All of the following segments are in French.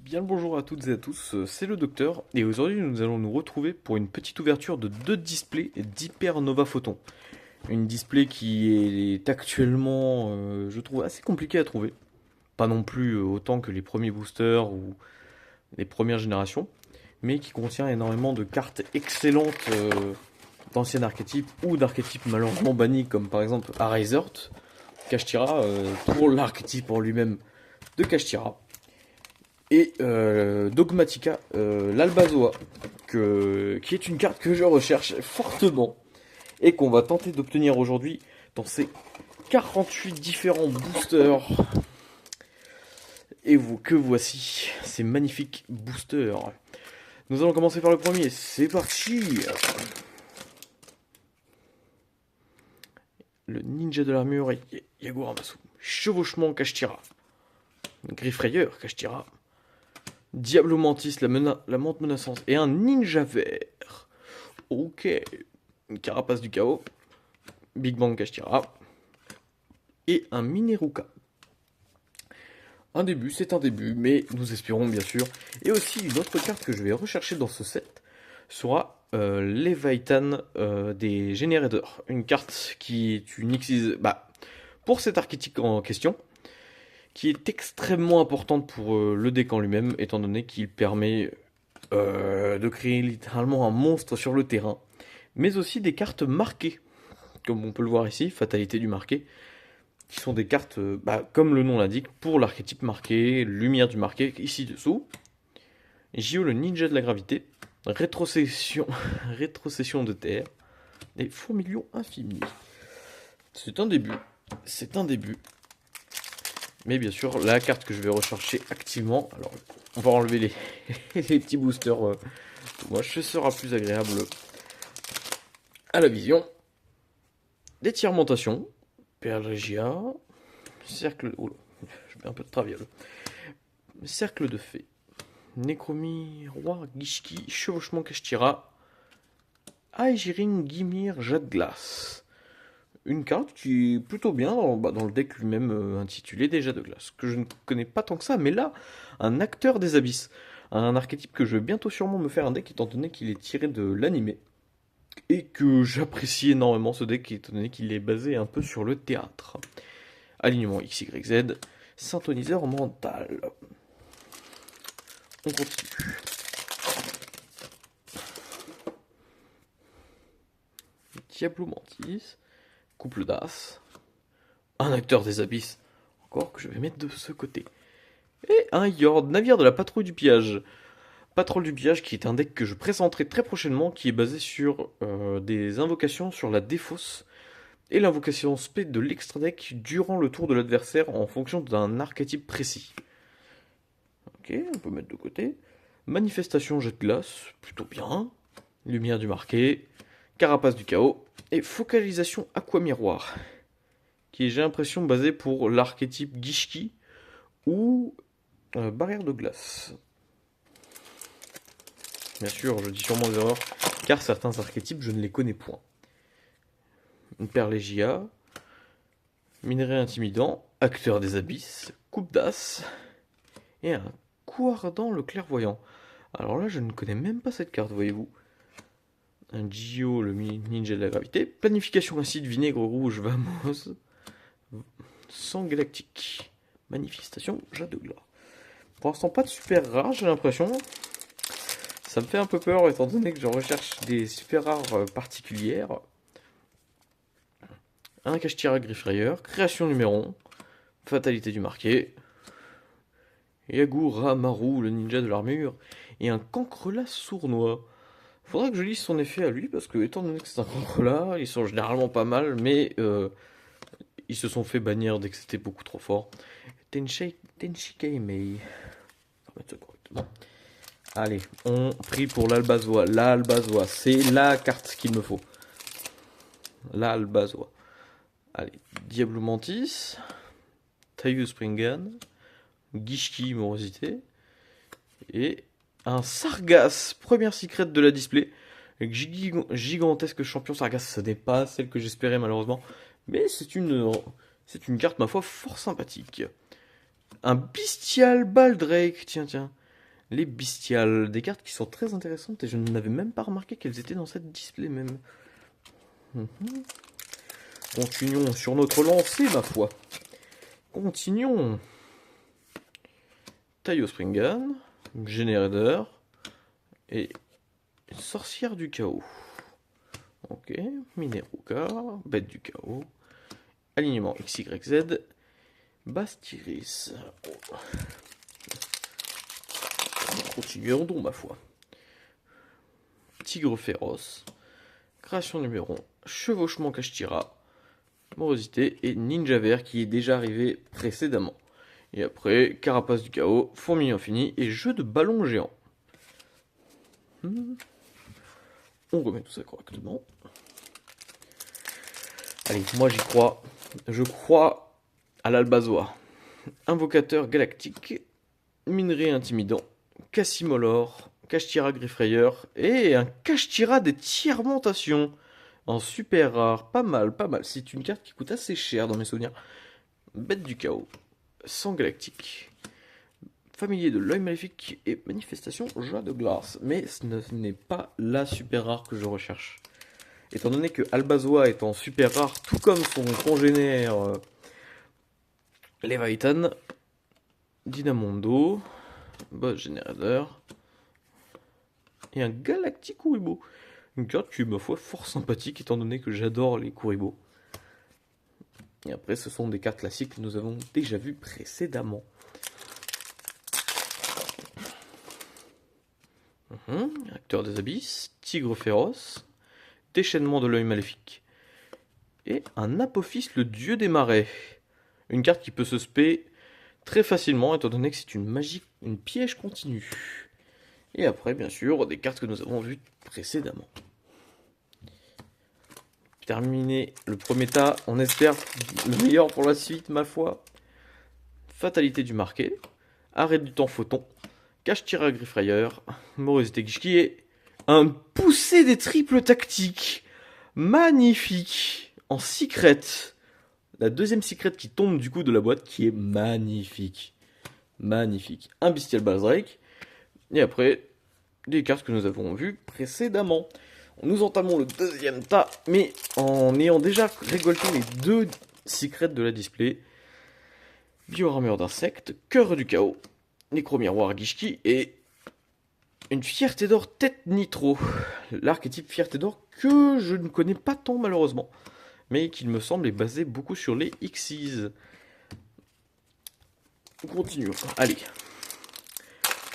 Bien le bonjour à toutes et à tous, c'est le docteur, et aujourd'hui nous allons nous retrouver pour une petite ouverture de deux displays d'Hypernova Photon. Une display qui est actuellement, je trouve, assez compliquée à trouver. Pas non plus autant que les premiers boosters ou les premières générations, mais qui contient énormément de cartes excellentes d'anciens archétypes ou d'archétypes malheureusement bannis, comme par exemple Arazort, Kashtira, pour l'archétype en lui-même de Kashtira. Et Dogmatica, l'Albazoa, qui est une carte que je recherche fortement et qu'on va tenter d'obtenir aujourd'hui dans ces 48 différents boosters. Et vous, que voici, ces magnifiques boosters. Nous allons commencer par le premier, c'est parti. Le ninja de l'armure, Yaguramatsu. Chevauchement Kashtira. Griffrayeur Kashtira. Diablo Mantis, la menthe menaçante. Et un ninja vert. Ok. Une carapace du chaos. Big Bang Kashtira. Et un Mineruka. Un début, c'est un début, mais nous espérons bien sûr. Et aussi une autre carte que je vais rechercher dans ce set sera Leviathan des Générateurs. Une carte qui est une Xyz... pour cet archétype en question, qui est extrêmement importante pour le deck en lui-même, étant donné qu'il permet de créer littéralement un monstre sur le terrain, mais aussi des cartes marquées, comme on peut le voir ici, Fatalité du marqué, qui sont des cartes, comme le nom l'indique, pour l'archétype marqué, lumière du marqué, ici dessous. Gio le ninja de la gravité, rétrocession, rétrocession de terre, et fourmilion infini. C'est un début, c'est un début. Mais bien sûr, la carte que je vais rechercher activement, alors on va enlever les, les petits boosters, moi ce sera plus agréable à la vision. D'étirmentation, Perle Regia, cercle, oh là, je mets un peu de traviole, cercle de fée, Necromie, Roi, Gishki, Chevauchement Kashtira, Aegirin, Gimir, Jade Glace. Une carte qui est plutôt bien dans le deck lui-même intitulé déjà de glace, que je ne connais pas tant que ça, mais là, un acteur des abysses, un archétype que je vais bientôt sûrement me faire un deck étant donné qu'il est tiré de l'animé, et que j'apprécie énormément ce deck étant donné qu'il est basé un peu sur le théâtre. Alignement XYZ, synthoniseur mental. On continue. Diablo Mantis, couple d'as, un acteur des abysses, encore que je vais mettre de ce côté. Et un Yord, navire de la patrouille du pillage. Patrouille du pillage qui est un deck que je présenterai très prochainement, qui est basé sur des invocations sur la défausse et l'invocation spé de l'extra deck durant le tour de l'adversaire en fonction d'un archétype précis. Ok, on peut mettre de côté. Manifestation jet de glace, plutôt bien. Lumière du marqué, carapace du chaos et focalisation aqua miroir, qui est j'ai l'impression basé pour l'archétype Gishki ou barrière de glace. Bien sûr, je dis sûrement des erreurs, car certains archétypes, je ne les connais point. Une perlégia, minerai intimidant, acteur des abysses, coupe d'as, et un coup ardent le clairvoyant. Alors là, je ne connais même pas cette carte, voyez-vous. Un Gio, le ninja de la gravité, planification acide, vinaigre rouge, vamos, sang galactique, manifestation, jade de glas. Pour l'instant, pas de super rare, j'ai l'impression. Ça me fait un peu peur étant donné que je recherche des super rares particulières. Un Kashtira Griffrayeur, création numéro 1, fatalité du marqué, Yagura Maru, le ninja de l'armure, et un Cancrelat sournois. Faudra que je lise son effet à lui, parce que étant donné que c'est un Cancrelat, ils sont généralement pas mal, mais ils se sont fait bannir dès que c'était beaucoup trop fort. Tenshikei Mei. On va mettre ça correctement. Allez, on prie pour l'Albazoa. L'Albazoa, c'est la carte qu'il me faut. L'Albazoa. Allez, Diablo Mantis, Tayu Springan, Gishki Morosité, et un Sargas, première secrète de la display. Gigantesque champion Sargas, ce n'est pas celle que j'espérais malheureusement, mais c'est une carte ma foi fort sympathique. Un bestial Baldrake, tiens. les bestiales. Des cartes qui sont très intéressantes et je n'avais même pas remarqué qu'elles étaient dans cette display même. Continuons sur notre lancée, ma foi. Continuons. Taillot Springan, Générateur et Sorcière du Chaos. Ok, Mineruka, Bête du Chaos, Alignement XYZ, Bastiris. Continuons donc, ma foi. Tigre féroce, Création numéro 1, Chevauchement Kashtira, Morosité et Ninja Vert qui est déjà arrivé précédemment. Et après, Carapace du Chaos, Fourmi Infini et Jeu de ballon géant. On remet tout ça correctement. Allez, moi j'y crois. Je crois à l'Albazoa. Invocateur galactique, Minerai intimidant, Cassimolor, Kashtira Griffrayeur et un Kashtira des tiers-montations. En super rare, pas mal, pas mal. C'est une carte qui coûte assez cher dans mes souvenirs. Bête du Chaos, Sang galactique, Familier de l'œil maléfique et Manifestation Joie de glace. Mais ce n'est pas la super rare que je recherche. Étant donné que Albazoa est en super rare, tout comme son congénère Leviathan, Dynamondo, Boss Générateur et un Galactic Kuribo. Une carte qui est, ma foi, fort sympathique étant donné que j'adore les Kuribo. Et après, ce sont des cartes classiques que nous avons déjà vues précédemment. Acteur des abysses, Tigre féroce, Déchaînement de l'œil maléfique et un Apophis, le dieu des marais. Une carte qui peut se spé très facilement étant donné que c'est une magie, une piège continue. Et après, bien sûr, des cartes que nous avons vues précédemment. Terminé le premier tas, on espère le meilleur pour la suite, ma foi. Fatalité du marqué, Arrêt du temps photon, Kashtira Griffrayeur, Morosité qui est un poussé des triples tactiques. Magnifique. En secret. La deuxième secret qui tombe du coup de la boîte qui est magnifique. Magnifique. Un Bestial Baldrake. Et après, des cartes que nous avons vues précédemment. Nous entamons le deuxième tas, mais en ayant déjà récolté les deux secrets de la display. Bio-armure d'insectes, Cœur du chaos, Nécro-miroir Gishki et une Fierté d'or tête nitro. L'archétype Fierté d'or que je ne connais pas tant malheureusement, mais qui me semble est basé beaucoup sur les Xyz. Continuons. Allez.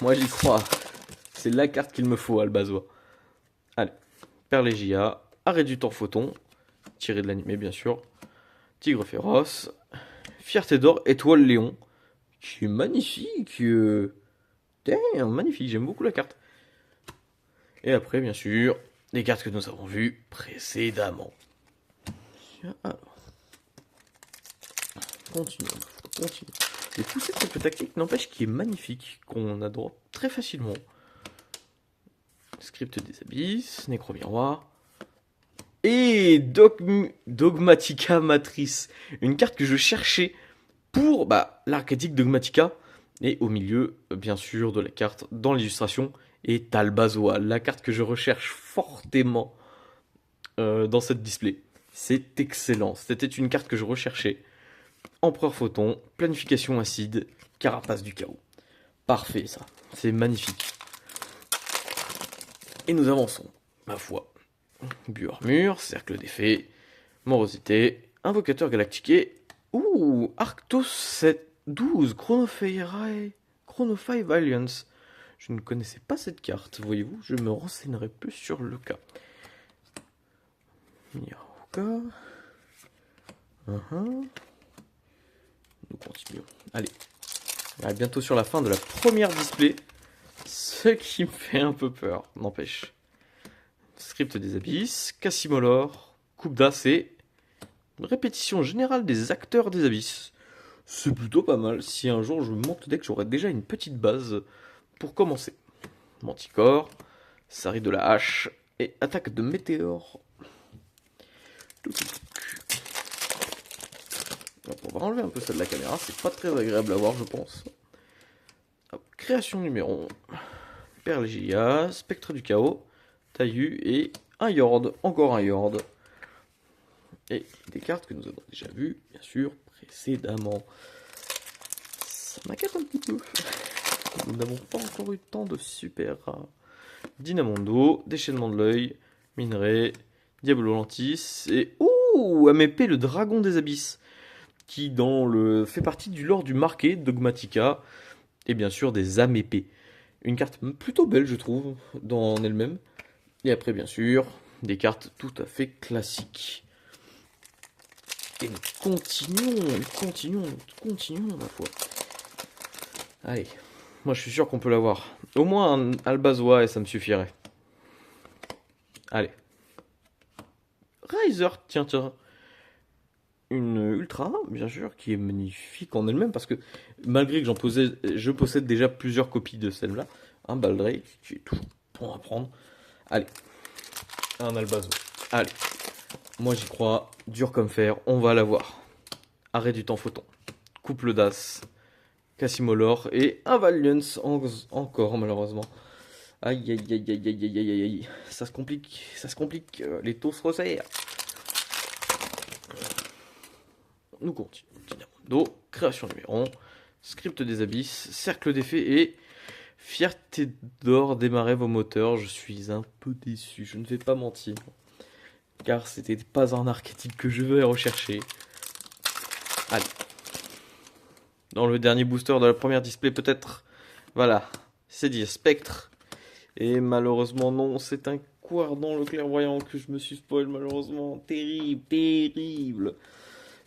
Moi j'y crois. C'est la carte qu'il me faut, Albazoa. Allez. Perlégia, Arrêt du temps photon, tiré de l'animé bien sûr. Tigre féroce, Fierté d'or, Étoile Léon, qui est magnifique. Magnifique, j'aime beaucoup la carte. Et après, bien sûr, les cartes que nous avons vues précédemment. Alors. Continuons. Les poussées de triple tactique n'empêche qu'il est magnifique, qu'on adore très facilement. Script des abysses, Nécro-miroir. Et Dogmatica Matrice. Une carte que je cherchais pour l'archétype Dogmatica. Et au milieu, bien sûr, de la carte, dans l'illustration, est Albazoa. La carte que je recherche fortement dans cette display. C'est excellent. C'était une carte que je recherchais. Empereur Photon, Planification acide, Carapace du chaos. Parfait ça. C'est magnifique. Et nous avançons, ma foi. Bio-armure, Cercle d'effet, Morosité, Invocateur galactiqué, Arctos 712, Chronophile Alliance. Je ne connaissais pas cette carte, voyez-vous, je me renseignerai plus sur le cas. Miyaruka. Nous continuons. Allez. On est bientôt sur la fin de la première display. Ce qui me fait un peu peur, n'empêche. Script des abysses, Cassimolor, Coupe d'As et répétition générale des acteurs des abysses. C'est plutôt pas mal. Si un jour je monte le deck, j'aurai déjà une petite base pour commencer. Manticore, Sari de la hache et attaque de météore. On va enlever un peu ça de la caméra, c'est pas très agréable à voir, je pense. Hop, création numéro 1. Perlegia, Spectre du Chaos, Taillu et un Yord. Encore un Yord. Et des cartes que nous avons déjà vues, bien sûr, précédemment. Ça m'inquiète un petit peu. Nous n'avons pas encore eu tant de super rares. Dynamondo, Déchaînement de l'œil, Minerai, Diablo Lantis et Amépée, le dragon des abysses, qui fait partie du lore du marqué Dogmatica et bien sûr des Amépées. Une carte plutôt belle, je trouve, dans elle-même. Et après, bien sûr, des cartes tout à fait classiques. Et nous continuons, ma foi. Allez, moi je suis sûr qu'on peut l'avoir. Au moins un Albazoa et ça me suffirait. Allez. Riser, tiens. Une ultra, bien sûr, qui est magnifique en elle-même, parce que malgré que je possède déjà plusieurs copies de celle-là, un Baldrake qui est toujours bon à prendre. Allez, un Albazo. Allez, moi j'y crois, dur comme fer, on va l'avoir. Arrêt du temps photon, couple d'As, Cassimolor et un Valiance encore malheureusement. Aïe aïe aïe aïe aïe aïe aïe aïe, ça se complique, les taux se resserrent. Nous continuons. Dynamondo, création numéro 1, script des abysses, cercle des fées et fierté d'or, démarrez vos moteurs. Je suis un peu déçu, je ne vais pas mentir. Car c'était pas un archétype que je vais rechercher. Allez. Dans le dernier booster de la première display, peut-être. Voilà. C'est dit Spectre. Et malheureusement, non, c'est un Quardon le clairvoyant que je me suis spoil, malheureusement. Terrible.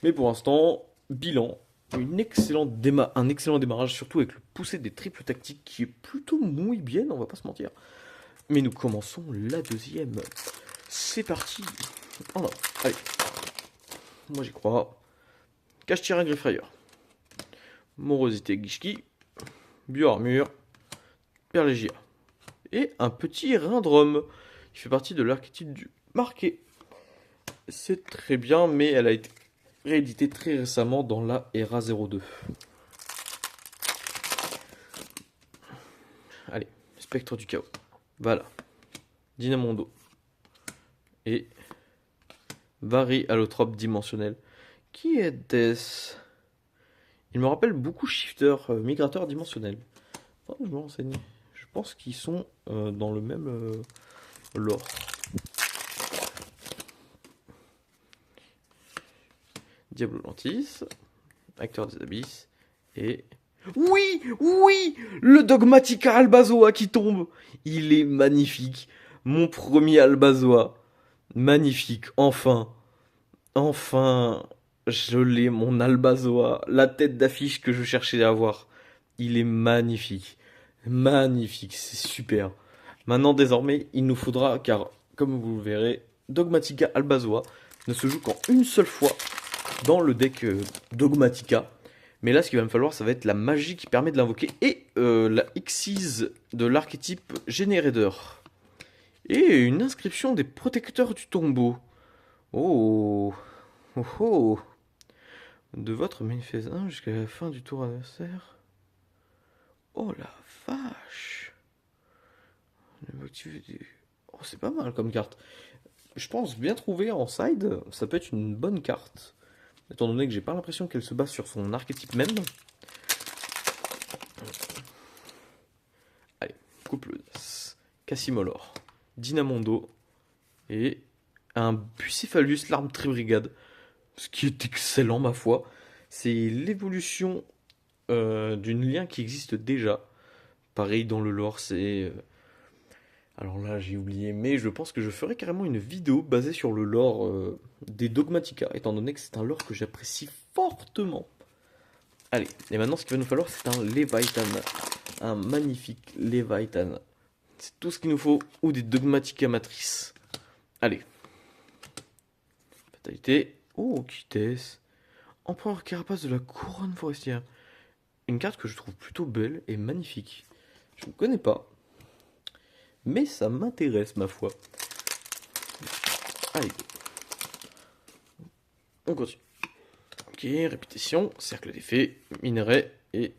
Mais pour l'instant, bilan, un excellent démarrage, surtout avec le poussé des triples tactiques qui est plutôt bien, on va pas se mentir. Mais nous commençons la deuxième. C'est parti. Oh non, allez. Moi j'y crois. Cache-Tira Griffrailleur. Morosité Gishki. Bioarmure. Perlégia. Et un petit Rindrum qui fait partie de l'archétype du marqué. C'est très bien, mais elle a été réédité très récemment dans la Era 02. Allez, Spectre du Chaos. Voilà. Dynamondo. Et Vari allotrope dimensionnel. Qui est-ce? Il me rappelle beaucoup Shifter, migrateur dimensionnel. Oh, je me renseigne. Je pense qu'ils sont dans le même lore. Diablo Lantis, acteur des abysses, et... Oui, le Dogmatica Albazoa qui tombe. Il est magnifique. Mon premier Albazoa. Magnifique, enfin, je l'ai, mon Albazoa, la tête d'affiche que je cherchais à avoir. Il est magnifique, c'est super. Maintenant, désormais, il nous faudra, car comme vous le verrez, Dogmatica Albazoa ne se joue qu'en une seule fois dans le deck Dogmatica. Mais là, ce qu'il va me falloir, ça va être la magie qui permet de l'invoquer et la Xyz de l'archétype Générateur. Et une inscription des protecteurs du tombeau. Oh. De votre manifeste 1 jusqu'à la fin du tour adversaire. Oh la vache. Oh, c'est pas mal comme carte. Je pense bien trouver en side, ça peut être une bonne carte. Étant donné que j'ai pas l'impression qu'elle se base sur son archétype même. Allez, couple d'As, Cassimolor, Dynamondo et un Bucephalus, l'arme Tribrigade. Ce qui est excellent, ma foi. C'est l'évolution d'une lien qui existe déjà. Pareil dans le lore, c'est... Alors là, j'ai oublié, mais je pense que je ferai carrément une vidéo basée sur le lore des Dogmatica, étant donné que c'est un lore que j'apprécie fortement. Allez, et maintenant, ce qu'il va nous falloir, c'est un Leviathan. Un magnifique Leviathan. C'est tout ce qu'il nous faut, ou des Dogmatica matrices. Allez. Fatalité. Oh, Kitès. Empereur Carapace de la Couronne Forestière. Une carte que je trouve plutôt belle et magnifique. Je ne connais pas. Mais ça m'intéresse, ma foi. Allez. On continue. Ok, répétition, cercle des fées, minerai et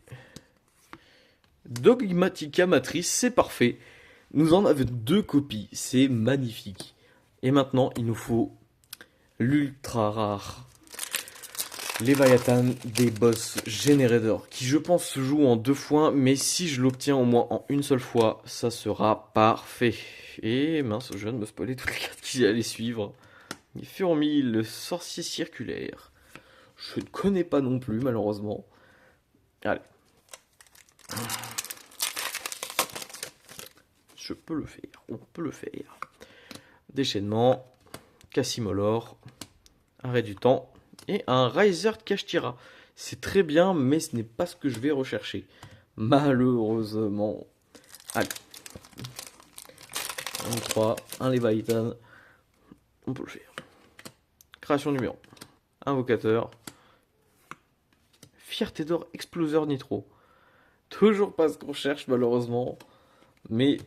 Dogmatica Matrice, c'est parfait. Nous en avons 2 copies, c'est magnifique. Et maintenant, il nous faut l'ultra rare Léviathan des boss Generator, qui je pense se joue en 2 fois, mais si je l'obtiens au moins en une seule fois, ça sera parfait. Et mince, je viens de me spoiler toutes les cartes qui allaient suivre. Les fourmis, le sorcier circulaire. Je ne connais pas non plus, malheureusement. Allez. Je peux le faire, on peut le faire. Déchaînement, Cassimolor, arrêt du temps et un Riser de Kashtira. C'est très bien, mais ce n'est pas ce que je vais rechercher. Malheureusement. Allez. 1, 3, un Léviathan. On peut le faire. Création numéro 1. Invocateur. Fierté d'or, exploseur nitro. Toujours pas ce qu'on cherche, malheureusement. Mais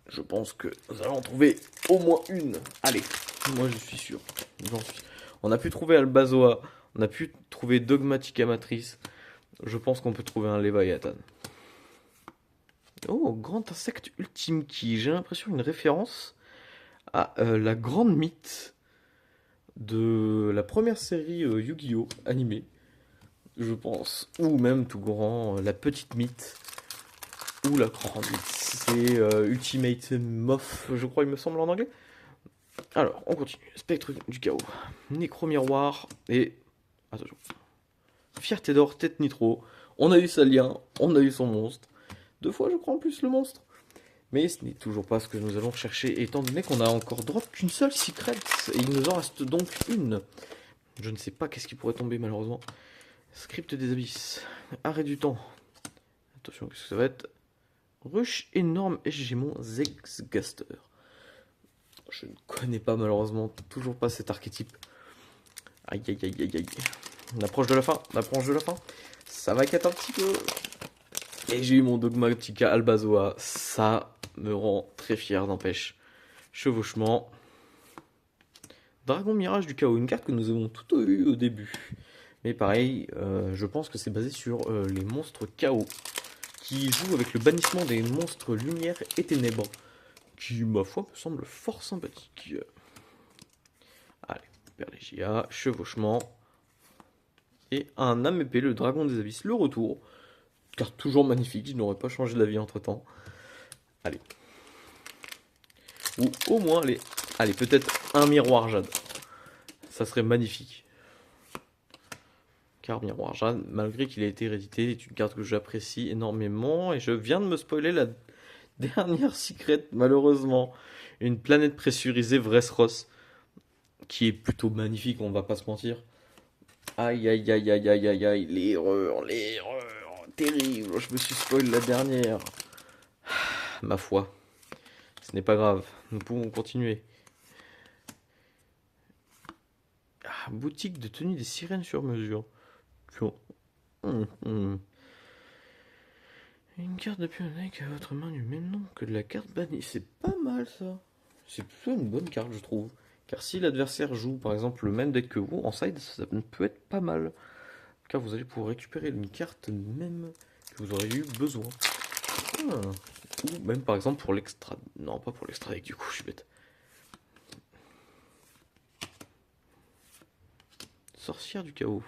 je pense que nous allons en trouver au moins une. Allez, moi je suis sûr. On a pu trouver Albazoa, on a pu trouver Dogmatica Matrice. Je pense qu'on peut trouver un Léviathan. Oh, grand insecte ultime qui, j'ai l'impression une référence à la grande mythe de la première série Yu-Gi-Oh! Animée, je pense. Ou même tout grand, la petite mythe. Ou la grande mythe. C'est Ultimate Moth, je crois, il me semble en anglais. Alors, on continue. Spectre du chaos. Nécro-miroir et... attention. Fierté d'or, tête nitro. On a eu sa lien, on a eu son monstre. 2 fois, je crois, en plus, le monstre. Mais ce n'est toujours pas ce que nous allons chercher, étant donné qu'on a encore drop qu'une seule secret. Et il nous en reste donc une. Je ne sais pas qu'est-ce qui pourrait tomber, malheureusement. Script des abysses. Arrêt du temps. Attention, qu'est-ce que ça va être? Rush énorme Hégémon Zexgaster. Je ne connais pas, malheureusement, toujours pas cet archétype. Aïe aïe aïe aïe aïe. On approche de la fin, on approche de la fin. Ça va qu'être un petit peu. Et j'ai eu mon Dogmatica Albazoa. Ça me rend très fier, n'empêche. Chevauchement. Dragon Mirage du Chaos, une carte que nous avons tout eu au début. Mais pareil, je pense que c'est basé sur les monstres Chaos, qui jouent avec le bannissement des monstres lumière et ténèbres, qui, ma foi, me semble fort sympathique. Allez, Perlégia, chevauchement, et un âme épée, le dragon des abysses, le retour. Carte toujours magnifique, je n'aurais pas changé d'avis entre temps. Allez. Ou au moins, allez, peut-être un miroir jade. Ça serait magnifique. Car miroir jade, malgré qu'il ait été hérédité, est une carte que j'apprécie énormément. Et je viens de me spoiler la dernière secret, malheureusement. Une planète pressurisée Vressros, qui est plutôt magnifique, on va pas se mentir. Aïe aïe aïe aïe aïe aïe aïe, l'erreur, terrible, je me suis spoil la dernière. Ma foi, ce n'est pas grave, nous pouvons continuer. Boutique de tenue des sirènes sur mesure. Une carte de pionnier à votre main du même nom que de la carte bannie. C'est pas mal ça. C'est plutôt une bonne carte, je trouve. Car si l'adversaire joue par exemple le même deck que vous, en side, ça peut être pas mal. Car vous allez pouvoir récupérer une carte même que vous auriez eu besoin. Ou même par exemple pour l'extra... Non, pas pour l'extra deck du coup, je suis bête. Sorcière du chaos.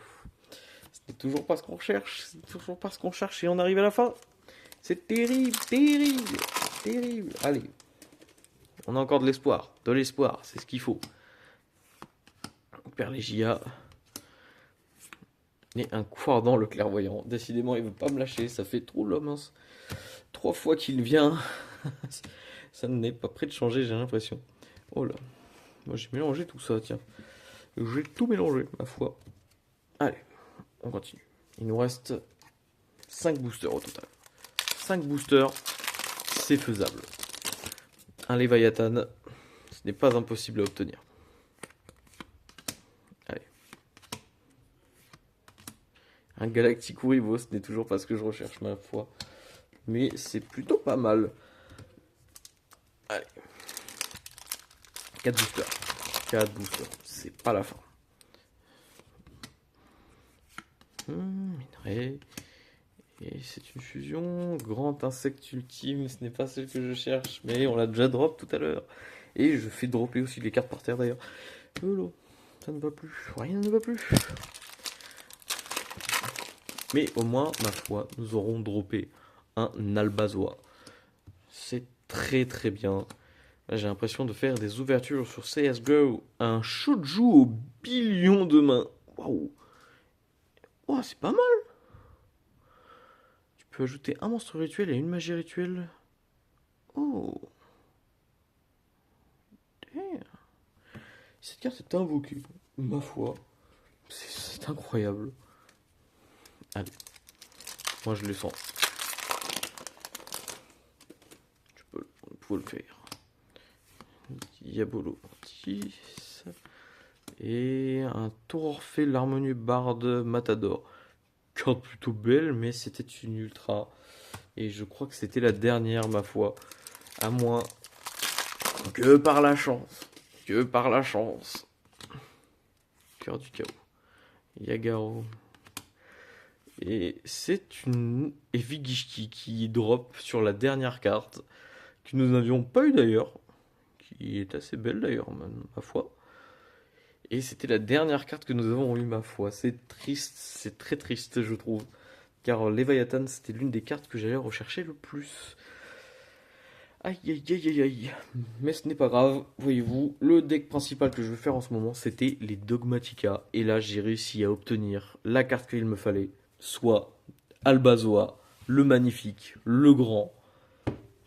Ce n'est toujours pas ce qu'on cherche. C'est toujours pas ce qu'on cherche et on arrive à la fin. C'est terrible, terrible, terrible. Allez. On a encore de l'espoir. De l'espoir, c'est ce qu'il faut. Perlégia. Et un Quardant le clairvoyant. Décidément, il veut pas me lâcher. Ça fait trop l'homme. Hein. 3 fois qu'il vient. Ça n'est pas prêt de changer, j'ai l'impression. Oh là. Moi, j'ai mélangé tout ça, tiens. J'ai tout mélangé, ma foi. Allez, on continue. Il nous reste 5 boosters au total. 5 boosters, c'est faisable. Un Léviathan, ce n'est pas impossible à obtenir. Allez. Un Galactico Rivo, ce n'est toujours pas ce que je recherche, ma foi. Mais c'est plutôt pas mal. Allez. 4 boosters. 4 boosters, c'est pas la fin. Minerai. Et c'est une fusion, grand insecte ultime, ce n'est pas celle que je cherche, mais on l'a déjà drop tout à l'heure. Et je fais dropper aussi les cartes par terre d'ailleurs. Lolo, ça ne va plus, rien ne va plus. Mais au moins, ma foi, nous aurons droppé un Albazoa. C'est très très bien. Là, j'ai l'impression de faire des ouvertures sur CSGO. Un Shouju au billion de mains. Waouh. Oh, c'est pas mal. Tu peux ajouter un monstre rituel et une magie rituelle. Oh. Damn. Cette carte est invoquée. Ma foi. C'est incroyable. Allez. Moi, je le sens. On peut le faire. Diabolo 10. Et un Tororphée, l'harmonieux barde Matador. Carte plutôt belle, mais c'était une ultra. Et je crois que c'était la dernière, ma foi. À moins que par la chance. Que par la chance. Cœur du chaos. Yagaro. Et c'est une Evigishki qui drop sur la dernière carte. Que nous n'avions pas eu d'ailleurs. Qui est assez belle d'ailleurs, ma foi. Et c'était la dernière carte que nous avons eue, ma foi. C'est triste, c'est très triste, je trouve. Car Leviathan, c'était l'une des cartes que j'allais rechercher le plus. Aïe, aïe, aïe, aïe, aïe. Mais ce n'est pas grave, voyez-vous. Le deck principal que je veux faire en ce moment, c'était les Dogmatica. Et là, j'ai réussi à obtenir la carte qu'il me fallait. Soit Albazoa, le magnifique, le grand,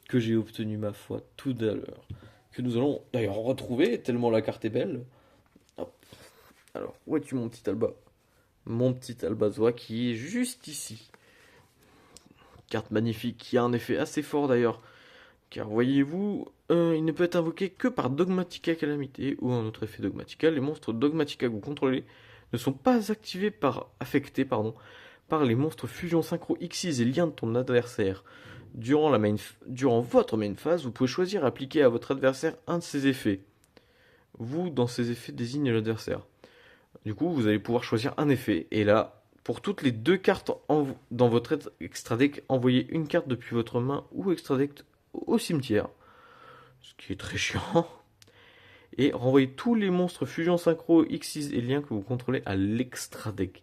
que j'ai obtenu, ma foi, tout à l'heure. Que nous allons d'ailleurs retrouver, tellement la carte est belle. Hop. Alors, où es-tu, mon petit Alba? Mon petit Albazoa qui est juste ici. Carte magnifique qui a un effet assez fort d'ailleurs. Car voyez-vous, il ne peut être invoqué que par Dogmatica Calamité ou un autre effet Dogmatica. Les monstres Dogmatica que vous contrôlez ne sont pas affectés par les monstres Fusion Synchro Xyz et Lien de ton adversaire. Durant votre main phase, vous pouvez choisir d'appliquer à votre adversaire un de ces effets. Vous, dans ces effets, désignez l'adversaire. Du coup, vous allez pouvoir choisir un effet. Et là, pour toutes les deux cartes dans votre extra deck, envoyez une carte depuis votre main ou extra deck au cimetière. Ce qui est très chiant. Et renvoyez tous les monstres Fusion Synchro, Xyz et Lien que vous contrôlez à l'extra deck.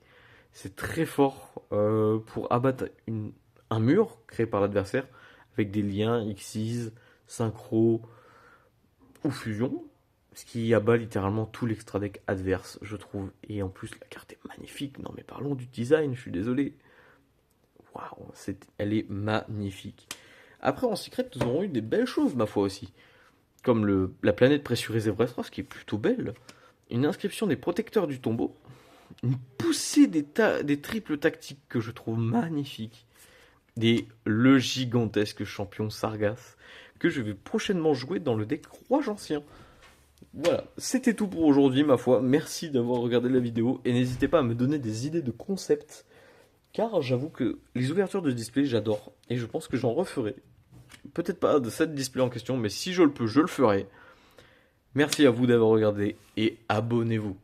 C'est très fort pour abattre un mur créé par l'adversaire avec des liens Xyz, Synchro ou Fusion. Ce qui abat littéralement tout l'extra deck adverse, je trouve. Et en plus, la carte est magnifique. Non, mais parlons du design, je suis désolé. Waouh, elle est magnifique. Après, en secret, nous aurons eu des belles choses, ma foi aussi. Comme la planète pressurisée Vrestros, qui est plutôt belle. Une inscription des protecteurs du tombeau. Une poussée des triples tactiques que je trouve magnifiques. Le gigantesque champion Sargas, que je vais prochainement jouer dans le deck Roi Ancien. Voilà, c'était tout pour aujourd'hui, ma foi. Merci d'avoir regardé la vidéo et n'hésitez pas à me donner des idées de concepts, car j'avoue que les ouvertures de display, j'adore et je pense que j'en referai. Peut-être pas de cette display en question, mais si je le peux, je le ferai. Merci à vous d'avoir regardé et abonnez-vous.